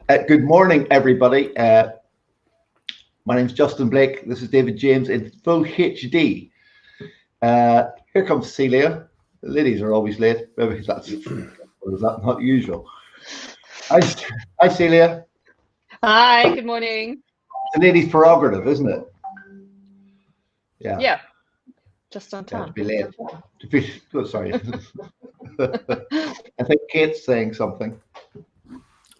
Good morning, everybody. My name's Justin Blake. This is David James in full HD. Here comes Celia. The ladies are always late. Maybe that's not usual. Hi, Celia. Hi, good morning. It's a lady's prerogative, isn't it? Yeah. Just on time. To be late. Sorry. I think Kate's saying something.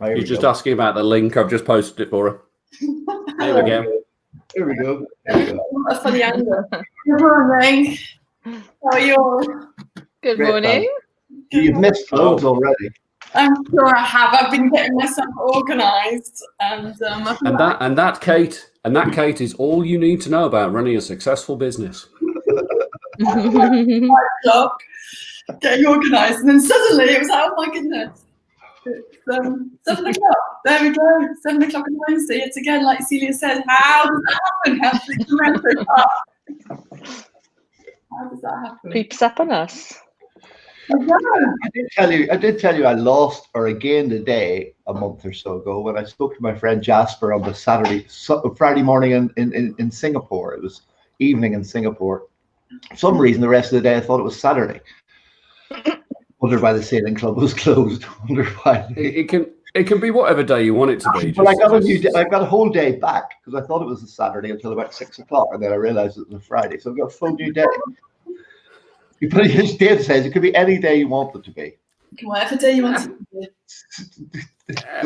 You're just asking about the link. I've just posted it for her. There we go. Here we go. A funny angle. Good morning. How are you all? Good morning. You've missed loads already. I'm sure I have. I've been getting myself organised, and that Kate is all you need to know about running a successful business. 5 o'clock, getting organised, and then suddenly it was like, oh my goodness, it's 7 o'clock. There we go, 7 o'clock on Wednesday. It's again, like Celia said, how does that happen? How does it come out? How does that happen? Creeps up on us. I did tell you I lost or gained a day a month or so ago when I spoke to my friend Jasper on the Friday morning in Singapore. It was evening in Singapore. For some reason, the rest of the day I thought it was Saturday. Wondered why the sailing club was closed. Wondered why. It can be whatever day you want it to be. But I got a whole day back because I thought it was a Saturday until about 6 o'clock, and then I realized it was a Friday. So I've got a full new day. But his dad says it could be any day you want it to be. Whatever day you want it to be.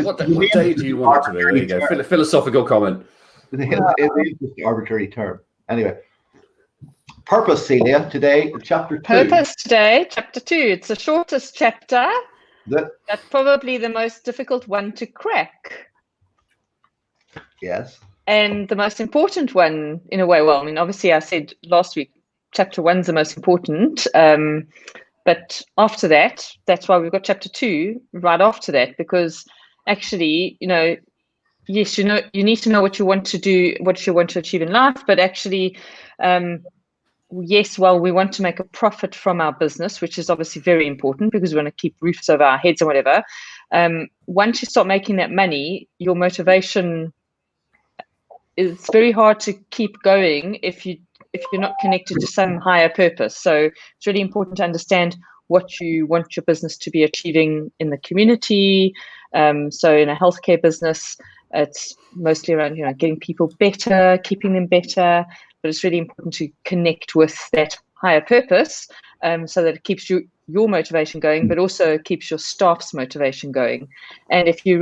What day do you want it to be? There you go. Philosophical comment. It is just an arbitrary term. Anyway. Purpose, Celia, today, chapter 2. Purpose today, chapter 2. It's the shortest chapter. That's probably the most difficult one to crack. Yes. And the most important one, in a way. Well, I mean, obviously, I said last week, chapter 1's the most important. But after that, that's why we've got chapter 2 right after that, because actually, yes, you need to know what you want to do, what you want to achieve in life, but actually, yes, well, we want to make a profit from our business, which is obviously very important because we want to keep roofs over our heads and whatever. Once you start making that money, your motivation is very hard to keep going if you're not connected to some higher purpose. So it's really important to understand what you want your business to be achieving in the community. So in a healthcare business, it's mostly around getting people better, keeping them better. But it's really important to connect with that higher purpose so that it keeps your motivation going, but also keeps your staff's motivation going. And if you're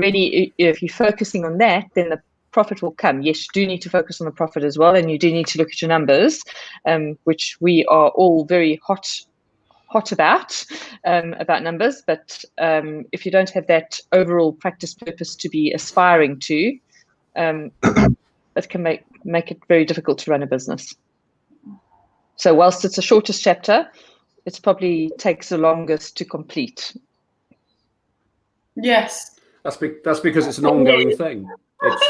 focusing on that, then the profit will come. Yes, you do need to focus on the profit as well, and you do need to look at your numbers, which we are all very hot about numbers. But if you don't have that overall practice purpose to be aspiring to, it can make it very difficult to run a business. So whilst it's the shortest chapter, it probably takes the longest to complete. Yes. That's because it's an ongoing thing.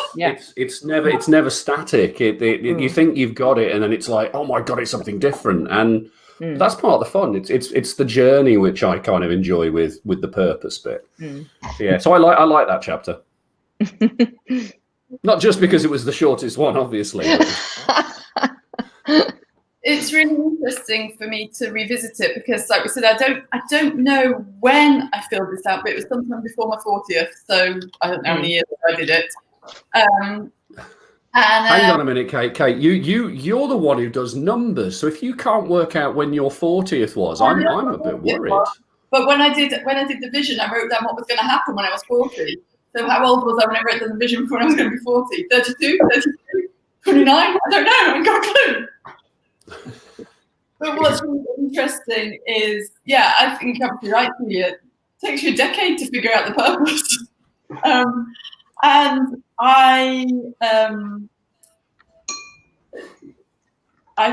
It's never static. You think you've got it, and then it's like, oh my god, it's something different, and that's part of the fun. It's the journey which I kind of enjoy with the purpose bit. So I like that chapter. Not just because it was the shortest one, obviously. It's really interesting for me to revisit it because, like we said, I don't know when I filled this out, but it was sometime before my 40th, so I don't know how many years I did it. Hang on a minute, Kate. You're the one who does numbers, so if you can't work out when your 40th was, I'm a bit worried. But when I did the vision, I wrote down what was going to happen when I was 40. So how old was I when I wrote down the vision for when I was going to be 40? 32, 32, 29? I don't know. I haven't got a clue. But what's really interesting is, I think you're absolutely right, Celia. It takes you a decade to figure out the purpose. And I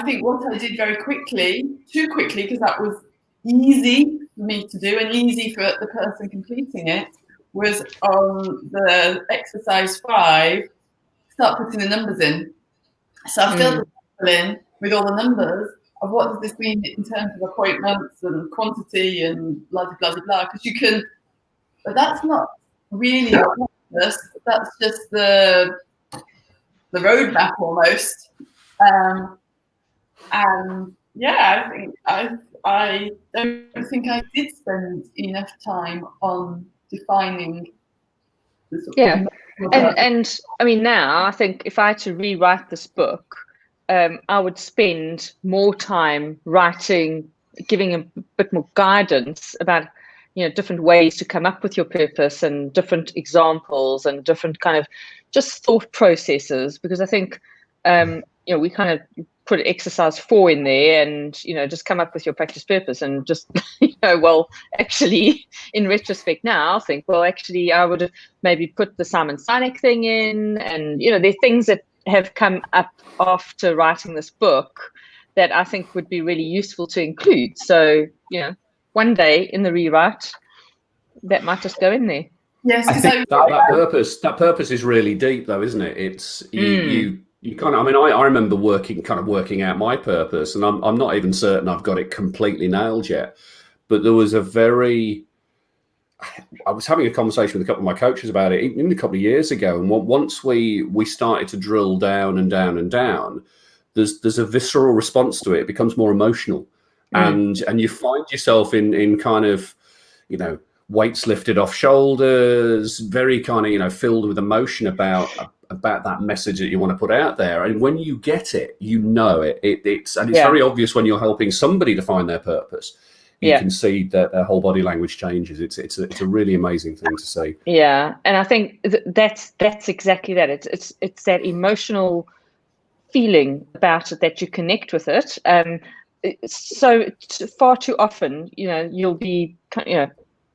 think what I did very quickly, too quickly, because that was easy for me to do and easy for the person completing it, was on the exercise 5, start putting the numbers in. So I filled the in with all the numbers of what does this mean in terms of appointments and quantity and blah, blah, blah, blah, because you can, but that's not really purpose. That's just the roadmap almost. And yeah, I don't think I did spend enough time on defining the sort of and I mean, now I think if I had to rewrite this book, I would spend more time writing, giving a bit more guidance about, different ways to come up with your purpose and different examples and different kind of just thought processes, because I think, we kind of put exercise 4 in there and, just come up with your practice purpose and just, well, actually, in retrospect now, I think, well, actually, I would have maybe put the Simon Sinek thing in, and, there are things that have come up after writing this book that I think would be really useful to include. So, one day in the rewrite, that might just go in there. Yes, I think that purpose is really deep, though, isn't it? It's you kind of. I mean, I remember working out my purpose, and I'm not even certain I've got it completely nailed yet. But there was I was having a conversation with a couple of my coaches about it even a couple of years ago, and once we started to drill down and down and down, there's a visceral response to it. It becomes more emotional. And you find yourself in kind of, weights lifted off shoulders, very kind of, filled with emotion about that message that you want to put out there. And when you get it, it's very obvious when you're helping somebody to find their purpose. You can see that their whole body language changes. It's a really amazing thing to see. Yeah, and I think that's exactly that. It's that emotional feeling about it that you connect with it. So far too often, you'll be,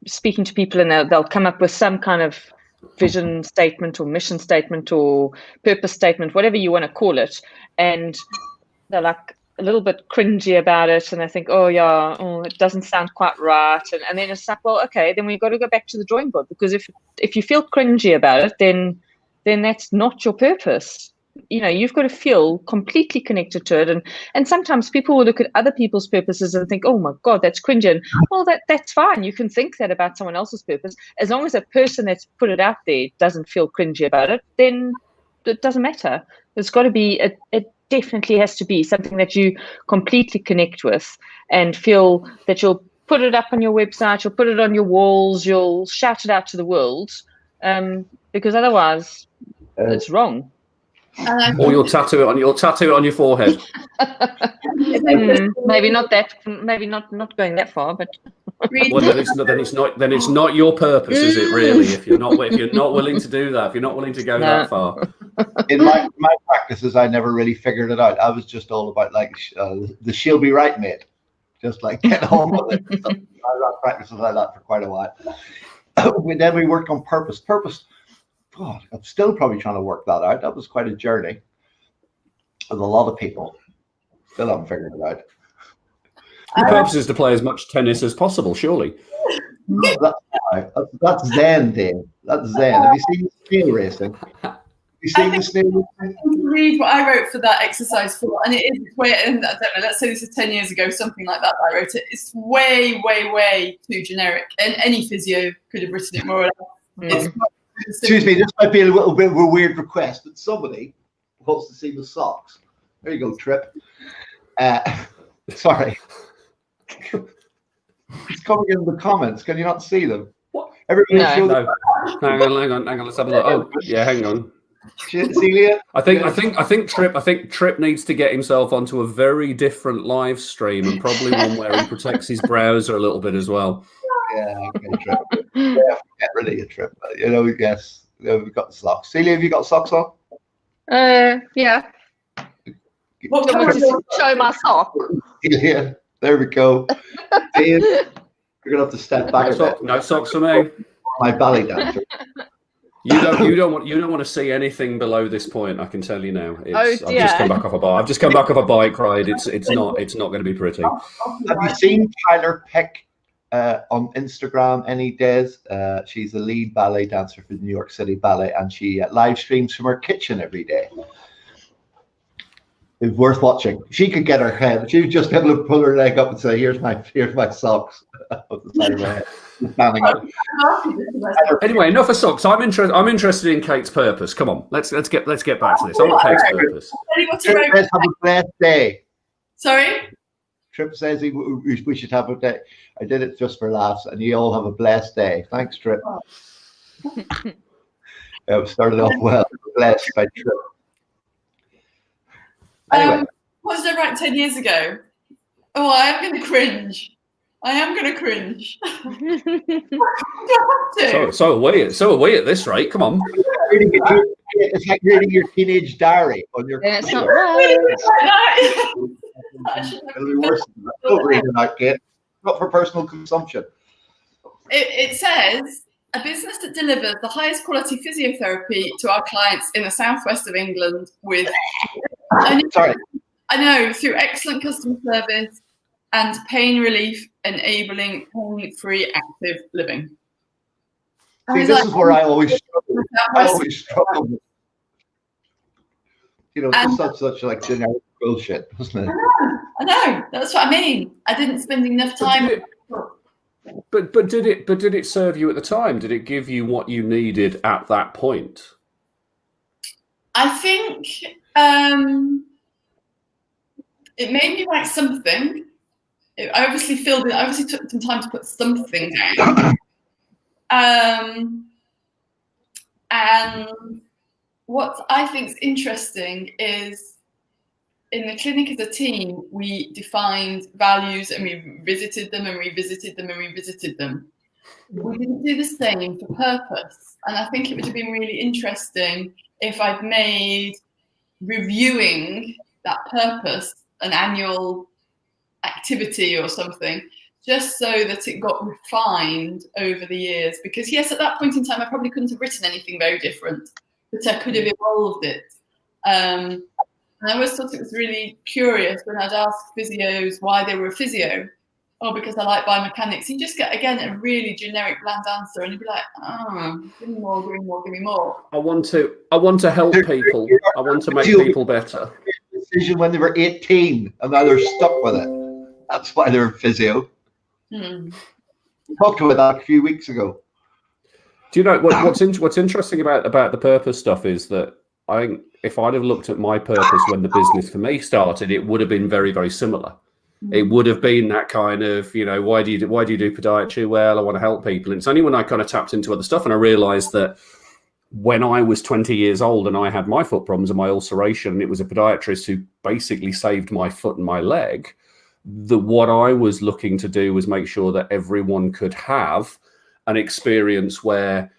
speaking to people and they'll come up with some kind of vision statement or mission statement or purpose statement, whatever you want to call it, and they're like a little bit cringy about it, and I think, it doesn't sound quite right, and then it's like, well, okay, then we've got to go back to the drawing board, because if you feel cringy about it, then that's not your purpose. You've got to feel completely connected to it. And sometimes people will look at other people's purposes and think, oh my God, that's cringy. And well, that's fine. You can think that about someone else's purpose. As long as a person that's put it out there doesn't feel cringy about it, then it doesn't matter. There's got to be, it definitely has to be something that you completely connect with and feel that you'll put it up on your website, you'll put it on your walls, you'll shout it out to the world, because otherwise it's wrong. Or you'll tattoo it on your forehead. Maybe not that. Maybe not going that far, but. Well, then it's not your purpose, is it? Really, if you're not willing to do that, if you're not willing to go that far. In my practices, I never really figured it out. I was just all about the she'll be right, mate. Just like get home with it. I ran practices like that for quite a while. Then we worked on purpose. God, I'm still probably trying to work that out. That was quite a journey with a lot of people. Still haven't figured it out. The purpose is to play as much tennis as possible, surely. That's Zen, Dave. That's Zen. Have you seen snail racing? Have you seen the snail racing? Read what I wrote for that exercise 4, and it is way. And I don't know. Let's say this is 10 years ago, something like that. I wrote it. It's way, way, way too generic, and any physio could have written it more or less. Excuse me, this might be a little bit of a weird request, but somebody wants to see the socks. There you go, Trip. Sorry. It's coming in the comments. Can you not see them? What? Everybody no. Hang on. Let's have a look. Oh, yeah, hang on. Celia? I think Trip needs to get himself onto a very different live stream, and probably one where he protects his browser a little bit as well. Yeah, okay, Trip. Get rid of your Trip. Yes, we've got the socks. Celia, have you got socks on? Yeah. What do you want me to show my sock? Celia, there we go. Dave, you're gonna have to step back. No socks for me. My belly dancer. You don't want to see anything below this point. I can tell you now. I've just come back off a bike. I've just come back off a bike ride. It's not going to be pretty. Have you seen Tyler Peck on Instagram any days? She's a lead ballet dancer for the New York City Ballet, and she live streams from her kitchen every day. It's worth watching. She could get her head. She would just be able to pull her leg up and say, "Here's my socks." Off the side of my head. Anyway, enough of socks. I'm interested in Kate's purpose. Come on, let's get back to this. I want Kate's purpose. Trip says have a blessed day. Sorry? Trip says we should have a day. I did it just for laughs, and you all have a blessed day. Thanks, Trip. Started off well. Blessed by Trip. Anyway. What did I write 10 years ago? Oh, I am going to cringe. So are we at this rate. Come on. It's like reading your teenage diary on your. That's not right. It'll be worse than that. Don't read that, kid. Not for personal consumption. It says a business that delivers the highest quality physiotherapy to our clients in the southwest of England with. Sorry. I know, through excellent customer service and pain relief, enabling pain-free active living. See, this is where I always struggle. You know, it's such like generic bullshit, isn't it? I know. That's what I mean. I didn't spend enough time. But did it serve you at the time? Did it give you what you needed at that point? I think it made me write something. I obviously took some time to put something down. And what I think is interesting is in the clinic as a team, we defined values and we revisited them and revisited them and revisited them. We didn't do the same for purpose. And I think it would have been really interesting if I'd made reviewing that purpose an annual activity or something, just so that it got refined over the years. Because yes, at that point in time, I probably couldn't have written anything very different, but I could have evolved it. And I always thought it was really curious when I'd ask physios why they were a physio. Oh, because I like biomechanics. You just get, again, a really generic, bland answer, and you'd be like, oh, give me more, give me more, give me more. I want to help people. I want to make people better. Decision when they were 18, and now they're stuck with it. That's why they're physio. We talked about that a few weeks ago. Do you know what's interesting about the purpose stuff is that I think if I'd have looked at my purpose when the business for me started, it would have been very, very similar. It would have been that kind of, you know, why do you do podiatry? Well, I want to help people. And it's only when I kind of tapped into other stuff and I realized that when I was 20 years old and I had my foot problems and my ulceration, and it was a podiatrist who basically saved my foot and my leg, what I was looking to do was make sure that everyone could have an experience where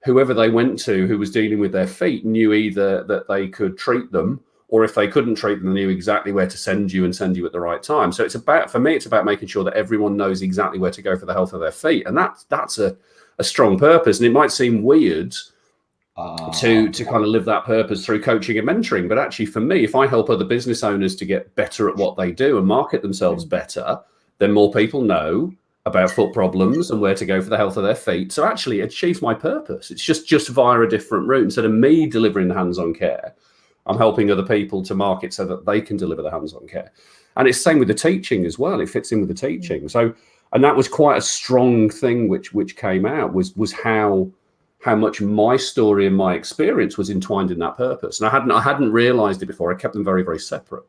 whoever they went to who was dealing with their feet knew either that they could treat them, or if they couldn't treat them, they knew exactly where to send you at the right time. So for me, it's about making sure that everyone knows exactly where to go for the health of their feet. And that's a strong purpose. And it might seem weird to kind of live that purpose through coaching and mentoring. But actually, for me, if I help other business owners to get better at what they do and market themselves better, then more people know about foot problems and where to go for the health of their feet. So actually, it achieves my purpose. It's just via a different route. Instead of me delivering the hands-on care, I'm helping other people to market so that they can deliver the hands-on care. And it's the same with the teaching as well. It fits in with the teaching. So, and that was quite a strong thing which came out was how much my story and my experience was entwined in that purpose. And I hadn't realized it before. I kept them very, very separate.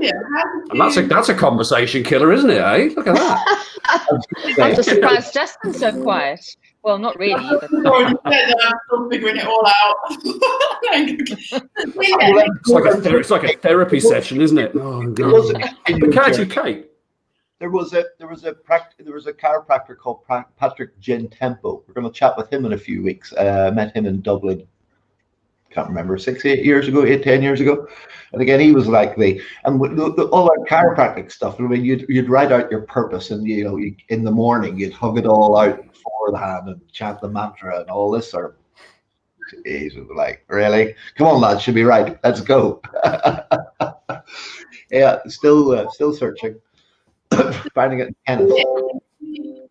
Yeah, and that's a conversation killer, isn't it? Eh? Look at that. I'm just surprised Justin's so quiet. Well, not really. But I'm still figuring it all out. It's like a therapy session, isn't it? Oh God. Kate. There was a chiropractor called Patrick Gentempo. We're going to chat with him in a few weeks. Met him in Dublin. Can't remember, 10 years ago. And again, he was like all that chiropractic stuff. I mean, you'd write out your purpose, and in the morning you'd hug it all out beforehand and chant the mantra and all this sort of. He's like, really? Come on, lads, should be right. Let's go. Yeah, still searching, finding it in tennis.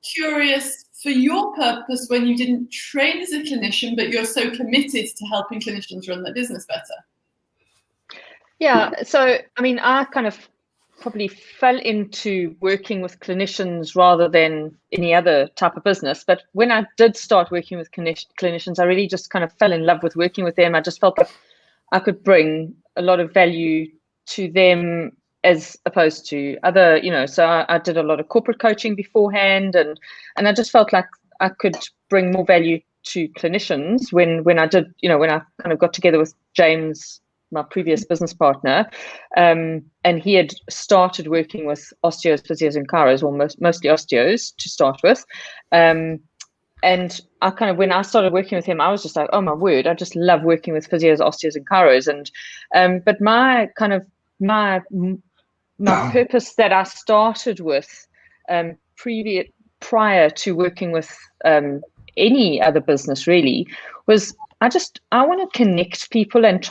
Curious for your purpose when you didn't train as a clinician, but you're so committed to helping clinicians run their business better. Yeah, so I mean, I kind of probably fell into working with clinicians rather than any other type of business. But when I did start working with clinicians, I really just kind of fell in love with working with them. I just felt like I could bring a lot of value to them as opposed to other, so I did a lot of corporate coaching beforehand, and I just felt like I could bring more value to clinicians when I did, when I kind of got together with James, my previous business partner, and he had started working with osteos, physios, and chiros, or mostly osteos to start with. And I kind of, when I started working with him, I was just like, oh my word, I just love working with physios, osteos, and chiros. And but my purpose that I started with prior to working with any other business really was I want to connect people, and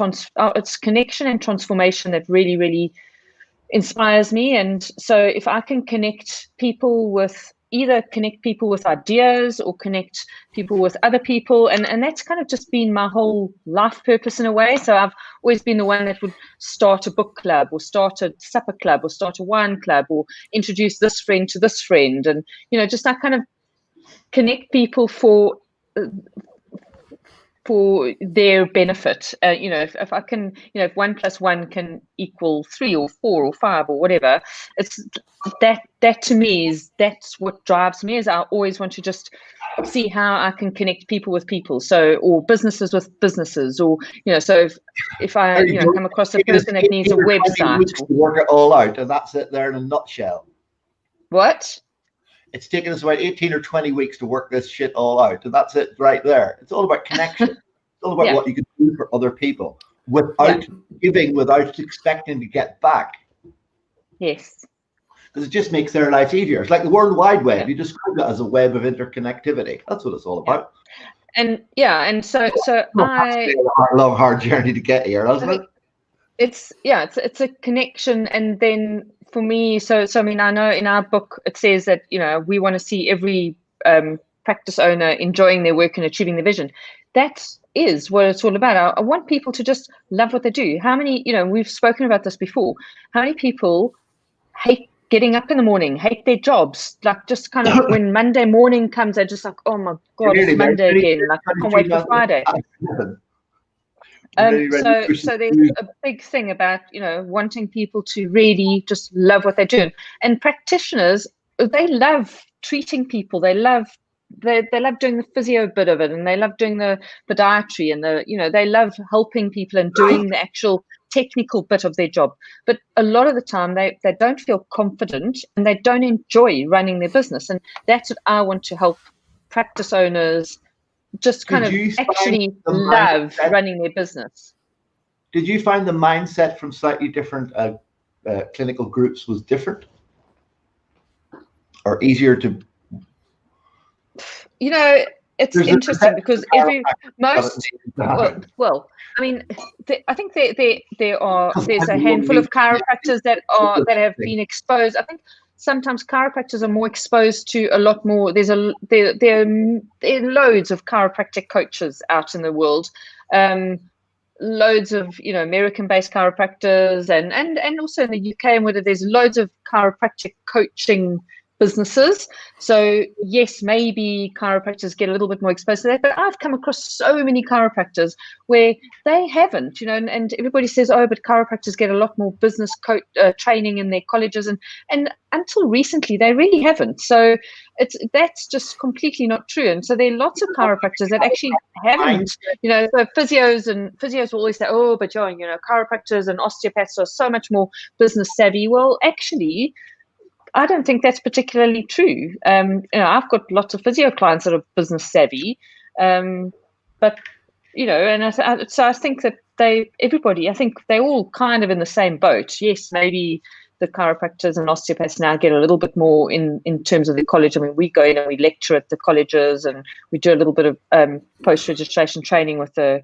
it's connection and transformation that really, really inspires me. And so if I can connect people with ideas or connect people with other people, and that's kind of just been my whole life purpose in a way. So I've always been the one that would start a book club, or start a supper club, or start a wine club, or introduce this friend to this friend, and just I kind of connect people for their benefit. If I can, if 1 + 1 can equal 3 or 4 or 5 or whatever, it's that to me that's what drives me. Is I always want to just see how I can connect people with people, or businesses with businesses, or so if I come across a person that needs a website, to work it all out, and that's it there in a nutshell. What? It's taken us about 18 or 20 weeks to work this shit all out, and that's it right there. It's all about connection. It's all about what you can do for other people without giving, without expecting to get back. Yes. Because it just makes their lives easier. It's like the World Wide Web. You describe it as a web of interconnectivity. That's what it's all about. And so I love hard journey to get here, hasn't it? It's a connection. And then for me, so I mean, I know in our book it says that we want to see every practice owner enjoying their work and achieving their vision. That is what it's all about. I want people to just love what they do. How many, we've spoken about this before, how many people hate getting up in the morning, hate their jobs, like just kind of when Monday morning comes, they're just like, oh my God, it's Monday again, like I can't wait for Friday. So there's a big thing about wanting people to really just love what they're doing. And practitioners, they love treating people. They love doing the physio bit of it, and they love doing the podiatry, and they love helping people and doing the actual technical bit of their job. But a lot of the time they don't feel confident, and they don't enjoy running their business. And that's what I want to help practice owners just kind of actually love running their business. Did you find the mindset from slightly different clinical groups was different or easier to? It's interesting because I mean, I think there's a handful of chiropractors that have been exposed. I think sometimes chiropractors are more exposed to a lot more. There are loads of chiropractic coaches out in the world, loads of American-based chiropractors, and also in the UK and whether there's loads of chiropractic coaching businesses. So yes, maybe chiropractors get a little bit more exposed to that, but I've come across so many chiropractors where they haven't, and everybody says, oh, but chiropractors get a lot more business training in their colleges, and until recently they really haven't. So that's just completely not true. And so there are lots of chiropractors that actually haven't, so physios will always say, oh, but chiropractors and osteopaths are so much more business savvy. Well, actually, I don't think that's particularly true. I've got lots of physio clients that are business savvy, but so I think that I think they're all kind of in the same boat. Yes, maybe the chiropractors and osteopaths now get a little bit more in terms of the college. I mean, we go in and we lecture at the colleges, and we do a little bit of post-registration training with the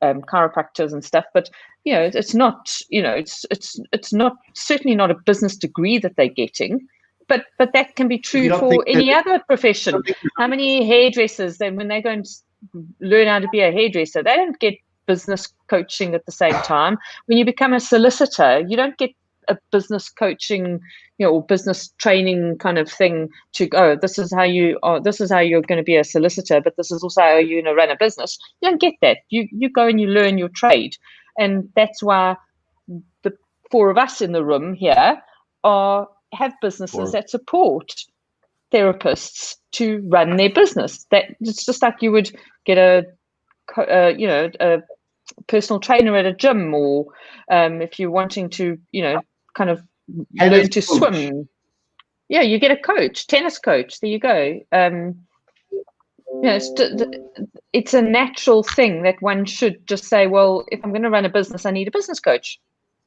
chiropractors and stuff, but it's not it's not certainly not a business degree that they're getting, but that can be true for any other profession. How many hairdressers, then when they go and learn how to be a hairdresser, they don't get business coaching at the same time. When you become a solicitor, you don't get a business coaching, or business training kind of thing to go, this is how you're going to be a solicitor, but this is also how you're going to run a business. You don't get that. You go and you learn your trade. And that's why the four of us in the room here have businesses that support therapists to run their business. That it's just like you would get a personal trainer at a gym, or if you're wanting to, kind of learn to swim. Yeah, you get a coach, tennis coach. There you go. It's a natural thing that one should just say, well, if I'm going to run a business, I need a business coach.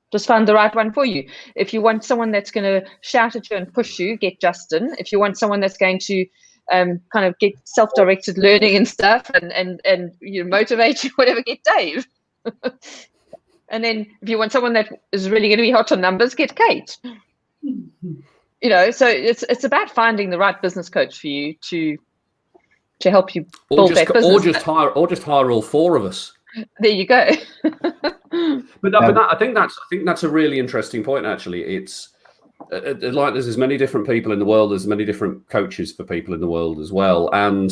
Just find the right one for you. If you want someone that's going to shout at you and push you, get Justin. If you want someone that's going to kind of get self-directed learning and stuff and motivate you, whatever, get Dave. And then if you want someone that is really going to be hot on numbers, get Kate. So it's about finding the right business coach for you to help you build that business. Or just hire all four of us. There you go. I think that's a really interesting point. Actually, it's like there's as many different people in the world, there's many different coaches for people in the world as well, and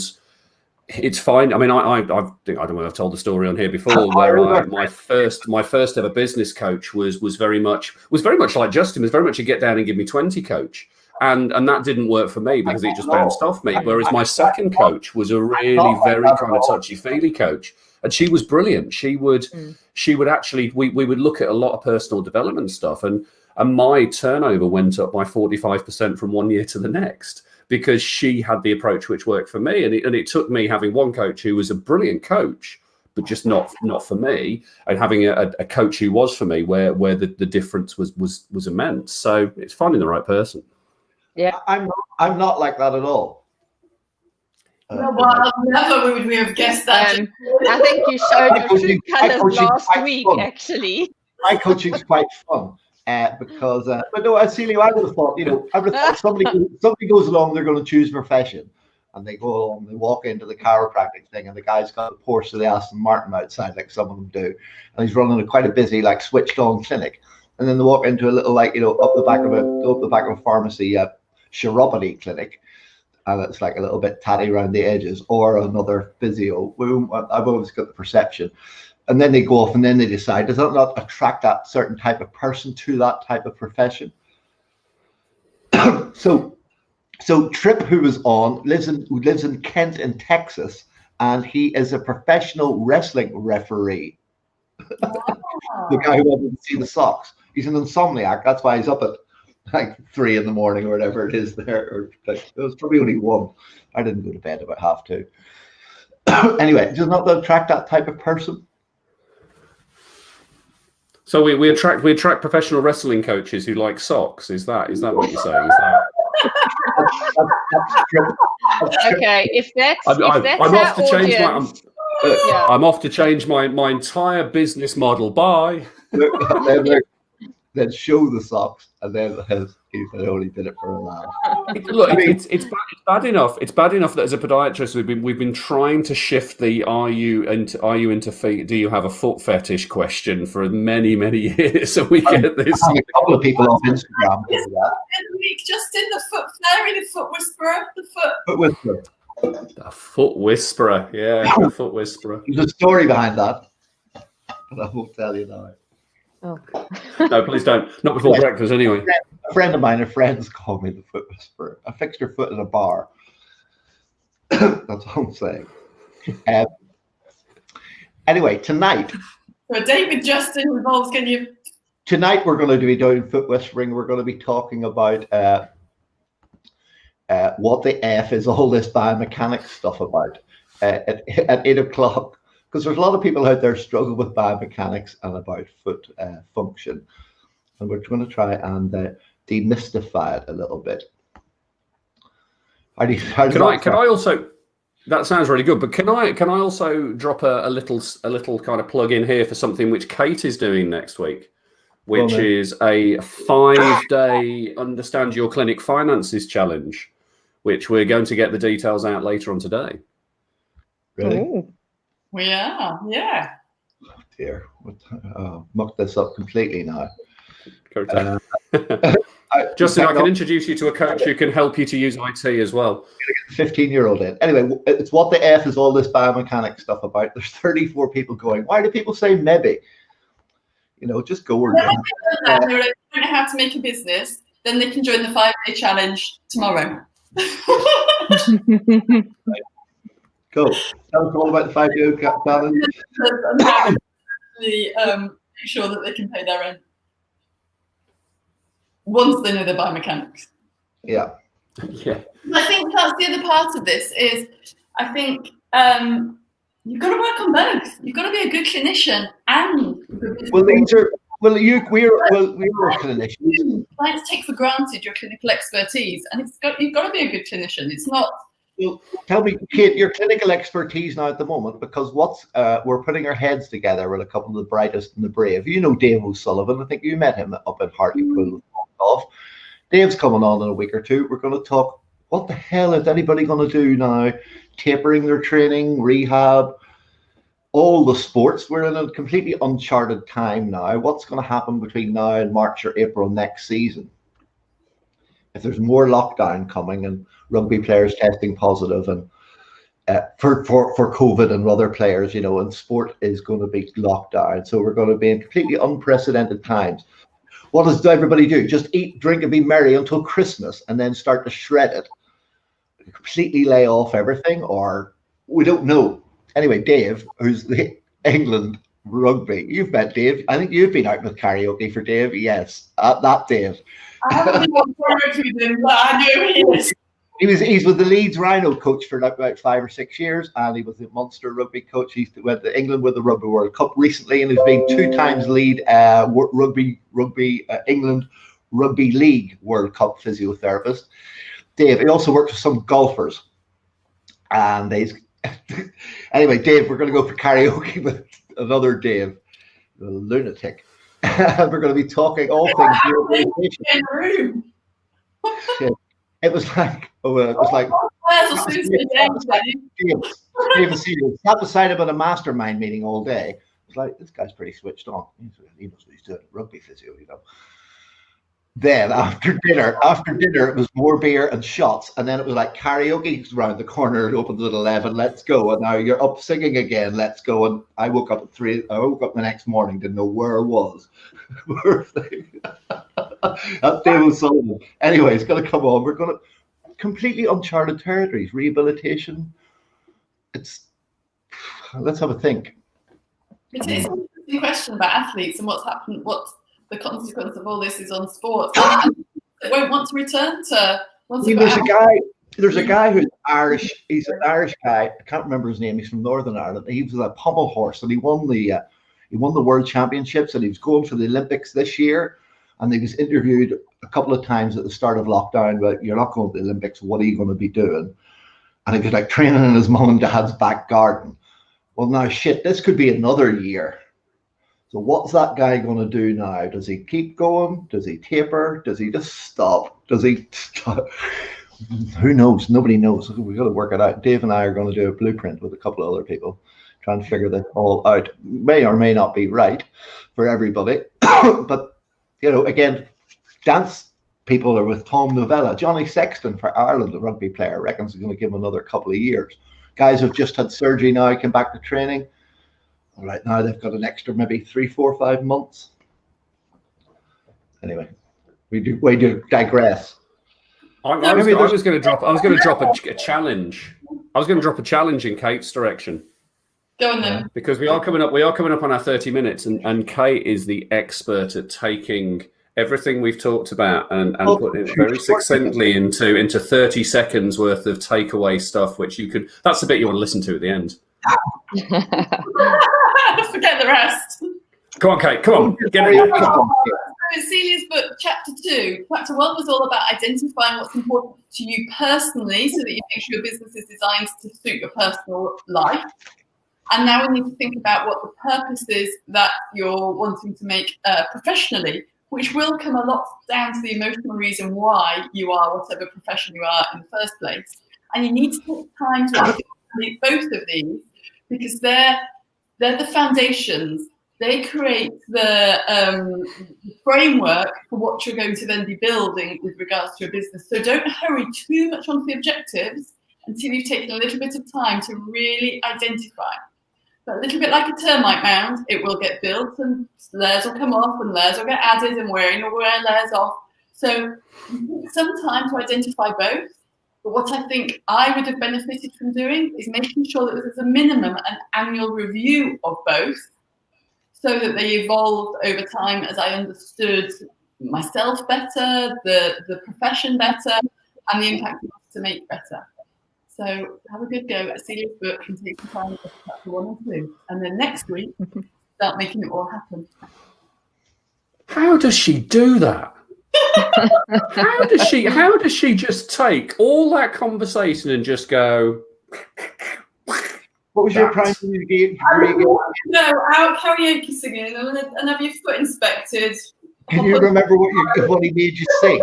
it's fine. I mean, I think I don't know if I've told the story on here before, where my first ever business coach was very much like Justin, was very much a get down and give me 20 coach. And that didn't work for me because it just bounced off me. Whereas my second coach was a really very kind of touchy-feely coach. And she was brilliant. She would actually, we would look at a lot of personal development stuff, and my turnover went up by 45% from one year to the next because she had the approach which worked for me. And it took me having one coach who was a brilliant coach, but just not for me, and having a coach who was for me, where the difference was immense. So it's finding the right person. Yeah, I'm not like that at all. Well, never would we have guessed that. I think you showed your true colours last week, actually. My coaching's quite fun because, but no, Celia, I would have thought, somebody goes along, they're going to choose profession, and they go along, they walk into the chiropractic thing, and the guy's got a Porsche of the Aston Martin outside, like some of them do, and he's running quite a busy, like switched-on clinic, and then they walk into a little, like up the back of a pharmacy, chiropody clinic. And it's like a little bit tatty around the edges, or another physio. I've always got the perception. And then they go off and then they decide, does that not attract that certain type of person to that type of profession? So Tripp, who was on, lives in Kent in Texas, and he is a professional wrestling referee. The guy who wanted to see the socks. He's an insomniac. That's why he's up at like 3 a.m. or whatever it is there, or like, it was probably only 1. I didn't go to bed about 2:30. Anyway, does not attract that type of person? So we attract professional wrestling coaches who like socks. Is that what you're saying? Okay, if that's I'm off to change audience, I'm off to change my entire business model. Bye. Then show the socks, and then he only did it for a laugh. Look, it's bad enough. It's bad enough that as a podiatrist, we've been trying to shift the are you into feet? Do you have a foot fetish question for many years? So we get this. A couple of people on Instagram. Just in the foot fairy, the foot whisperer, The foot whisperer, yeah, the foot whisperer. There's a story behind that, but I won't tell you now. Oh. No, please don't. Not before breakfast, anyway. A friend of mine, friends call me the foot whisperer. I fixed her foot in a bar. That's all I'm saying. Anyway, tonight. So David Justin involves, Tonight we're going to be doing foot whispering. We're going to be talking about what the F is all this biomechanics stuff about at 8 o'clock. Because there's a lot of people out there struggle with biomechanics and about foot function, and we're going to try and demystify it a little bit. Can I also? That sounds really good, but can I also drop a little kind of plug in here for something which Kate is doing next week, which is a 5-day Understand Your Clinic Finances challenge, which we're going to get the details out later on today. Really? Ooh. We are, yeah. Oh dear, mucked this up completely now. Justin, I can introduce you to a coach who can help you to use IT as well. 15-year-old in. Anyway, it's what the F is all this biomechanics stuff about. There's 34 people going. Why do people say maybe? Just go. They don't know how to make a business. Then they can join the 5-day challenge tomorrow. Go. Tell us all about the 5-day challenge. Make sure that they can pay their rent once they know their biomechanics. Yeah. I think that's the other part of this is I think you've got to work on both. You've got to be a good clinician and we're clinicians. Clients take for granted your clinical expertise, and you've got to be a good clinician. It's not. Well, tell me, Kate, your clinical expertise now at the moment, because we're putting our heads together with a couple of the brightest and the brave. You know Dave O'Sullivan. I think you met him up in Hartlepool. Dave's coming on in a week or two. We're going to talk, what the hell is anybody going to do now? Tapering their training, rehab, all the sports. We're in a completely uncharted time now. What's going to happen between now and March or April next season? If there's more lockdown coming and rugby players testing positive and for COVID and other players, and sport is going to be locked down. So we're going to be in completely unprecedented times. What does everybody do? Just eat, drink, and be merry until Christmas, and then start to shred it, completely lay off everything, or we don't know. Anyway, Dave, who's the England rugby, you've met Dave. I think you've been out with karaoke for Dave. Yes, that Dave. I haven't been on karaoke with him, but I know he is. He's with the Leeds Rhino coach for about 5 or 6 years, and he was the Munster rugby coach. He went to England with the Rugby World Cup recently, and he's been 2 times lead England Rugby League World Cup physiotherapist. Dave, he also works with some golfers, and anyway, Dave, we're going to go for karaoke with another Dave, the lunatic. We're going to be talking all things rehabilitation. It was like, Dave and Celia sat beside him at a mastermind meeting all day. It's like, this guy's pretty switched on. He knows what he's doing, rugby physio, Then after dinner, it was more beer and shots, and then it was like karaoke around the corner. It opens at 11. Let's go, and now you're up singing again. Let's go. And I woke up at 3. I woke up the next morning, didn't know where I was. That's Dave O'Sullivan. Anyway, he's going to come on. We're going to completely uncharted territories. Rehabilitation. Let's have a think. It's an interesting question about athletes and what's happened. What the consequence of all this is on sport. They won't want to return to. There's a guy who's Irish. He's an Irish guy. I can't remember his name. He's from Northern Ireland. He was a pommel horse, and he won the World Championships, and he was going for the Olympics this year. And he was interviewed a couple of times at the start of lockdown. But you're not going to the Olympics. What are you going to be doing? And he was like training in his mum and dad's back garden. Well, now shit, this could be another year. So what's that guy going to do now? Does he keep going? Does he taper? Does he just stop? Does he stop? Who knows? Nobody knows. We've got to work it out. Dave and I are going to do a blueprint with a couple of other people, trying to figure this all out. May or may not be right for everybody. But, again, dance people are with Tom Novella. Johnny Sexton for Ireland, the rugby player, reckons he's going to give him another couple of years. Guys who've just had surgery now, came back to training. Right now they've got an extra maybe 3, 4, 5 months. Anyway, we do digress. I was going to drop a challenge. I was going to drop a challenge in Kate's direction. Go on then. Because we are coming up on our 30 minutes, and Kate is the expert at taking everything we've talked about and putting it very succinctly into 30 seconds worth of takeaway stuff, which you could. That's the bit you want to listen to at the end. Forget the rest. Come on, Kate. Come on. Get it. So Celia's book, Chapter 2. Chapter 1 was all about identifying what's important to you personally so that you make sure your business is designed to suit your personal life. And now we need to think about what the purpose is that you're wanting to make professionally, which will come a lot down to the emotional reason why you are whatever profession you are in the first place. And you need to take time to articulate both of these, because they're the foundations they create the framework for what you're going to then be building with regards to your business. So don't hurry too much onto the objectives until you've taken a little bit of time to really identify. But a little bit like a termite mound, it will get built and layers will come off and layers will get added and wearing will wear layers off. So some time to identify both. But what I think I would have benefited from doing is making sure that there's a minimum an annual review of both, so that they evolved over time as I understood myself better, the profession better, and the impact it was to make better. So have a good go at Celia's book and take some time to chapter 1 and 2. And then next week, start making it all happen. How does she do that? How does she just take all that conversation and just go? What was your primary game? No, out karaoke singing and have your foot inspected. Can you remember what he made you sing?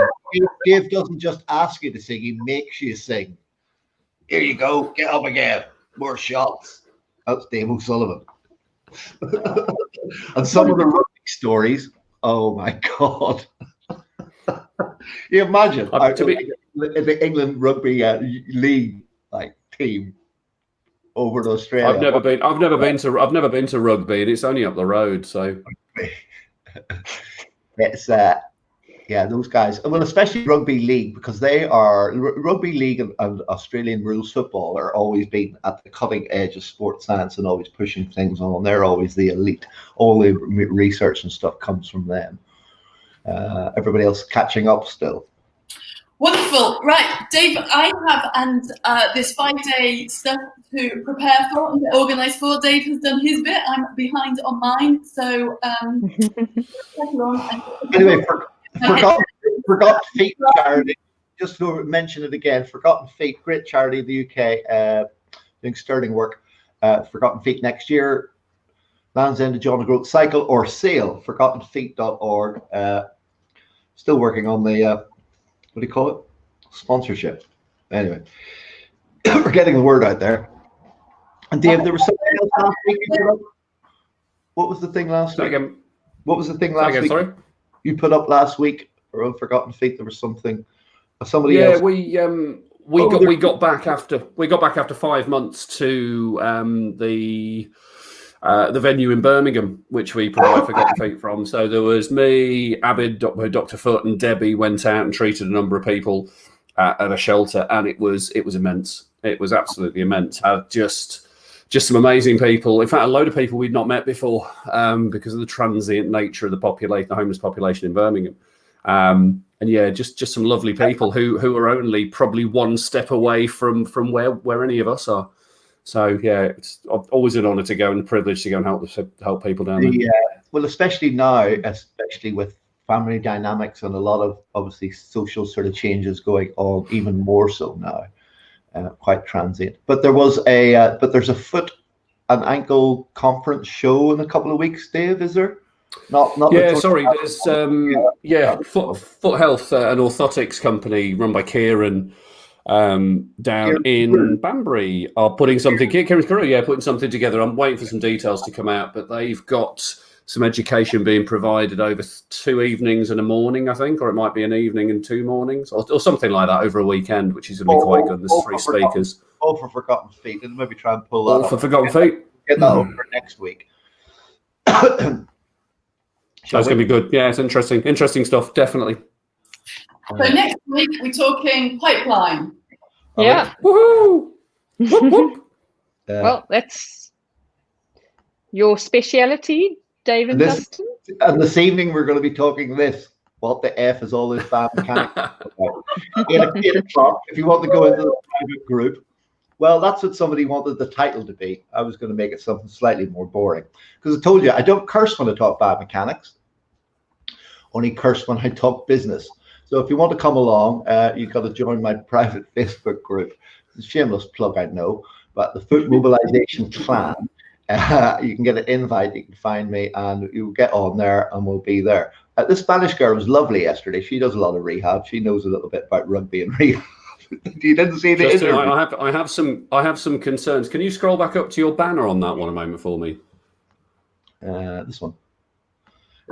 Dave doesn't just ask you to sing; he makes you sing. Here you go, get up again. More shots. That's Dave O'Sullivan. And some of the rugby stories. Oh my God! You imagine the England rugby league team over in Australia. I've never been to rugby, and it's only up the road. So it's those guys. Well, especially rugby league, because they are rugby league and Australian rules football are always been at the cutting edge of sports science and always pushing things on. They're always the elite. All the research and stuff comes from them. Everybody else catching up still. Wonderful. Right, Dave, I have this 5-day stuff to prepare for and get organised for. Dave has done his bit. I'm behind on mine. So anyway, Forgotten Feet charity. Just to mention it again, Forgotten Feet, great charity in the UK, doing sterling work. Forgotten Feet next year. Land's End of John O'Groats Cycle or Sale, forgottenfeet.org. Still working on the, what do you call it? Sponsorship. Anyway, we're getting the word out there. And Dave, there was something else last week. What was the thing last week? What was the thing last week? Sorry? You put up last week or on Forgotten Feet. There was something. Somebody else. We got back after 5 months to the venue in Birmingham, which we provide Forgotten Feet from. So there was me, Abid, Dr. Foot, and Debbie went out and treated a number of people at a shelter, and it was immense. It was absolutely immense. Just some amazing people. In fact, a load of people we'd not met before because of the transient nature of the homeless population in Birmingham. And yeah, just some lovely people who are only probably one step away from where any of us are. So yeah, it's always an honour to go and a privilege to go and help people down there. Yeah, well, especially now, especially with family dynamics and a lot of obviously social sort of changes going on, even more so now. Quite transient. But there's a foot and ankle conference show in a couple of weeks, Dave, is there? Not yeah, sorry. There's Foot Health, an orthotics company run by Kieran down in Banbury are putting something. Kieran's Carew, putting something together. I'm waiting for some details to come out, but they've got some education being provided over 2 evenings and a morning, I think, or it might be an evening and 2 mornings, or something like that over a weekend, which is going to be quite good. There's 3 speakers. All for Forgotten Feet, and maybe try and pull that. All for Forgotten Feet. Get that over next week. That's going to be good. Yeah, it's interesting stuff, definitely. So next week we're talking pipeline. Yeah. Woohoo! Whoop, whoop. Well, that's your speciality, Dave and Dustin. And this evening we're going to be talking this. What the F is all this bad mechanics about? 8 o'clock. If you want to go into the private group, well, that's what somebody wanted the title to be. I was going to make it something slightly more boring because I told you I don't curse when I talk bad mechanics. Only curse when I talk business. So if you want to come along, you've got to join my private Facebook group. It's a shameless plug, I know, but the Foot Mobilization Clan. You can get an invite. You can find me, and you'll get on there, and we'll be there. The Spanish girl was lovely yesterday. She does a lot of rehab. She knows a little bit about rugby and rehab. You didn't see the interview. I have some concerns. Can you scroll back up to your banner on that one a moment for me? This one.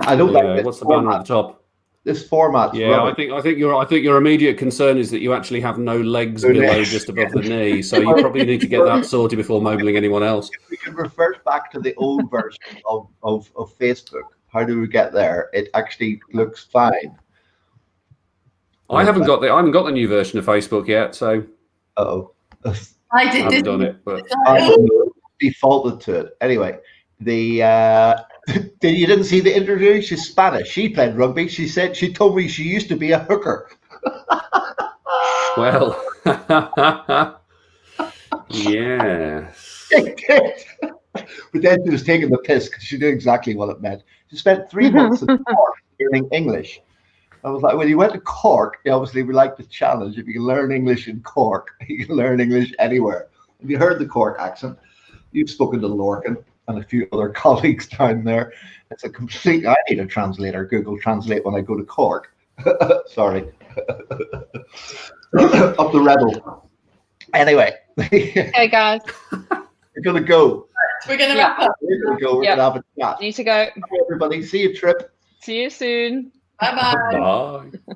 I don't like this. What's the banner at the top? This format. Yeah, I think your immediate concern is that you actually have no legs below just above the knee, so you probably need to get that sorted before mobiling anyone else. If we can revert back to the old version of Facebook, how do we get there? It actually looks fine. I haven't got the new version of Facebook yet, so I haven't done it, but I defaulted to it anyway. You didn't see the interview? She's Spanish. She played rugby. She told me she used to be a hooker. Well, yeah. But then she was taking the piss because she knew exactly what it meant. She spent 3 months in Cork learning English. I was like, when you went to Cork, you obviously we like the challenge. If you can learn English in Cork, you can learn English anywhere. Have you heard the Cork accent? You've spoken to Lorcan and a few other colleagues down there. It's a complete. I need a translator. Google Translate when I go to Cork. Sorry. Up the rebel. Anyway. Hey guys. We're gonna go. We're gonna wrap up. We're gonna go. We're gonna have a chat. Need to go. Bye, everybody. See you, Trip. See you soon. Bye-bye. Bye.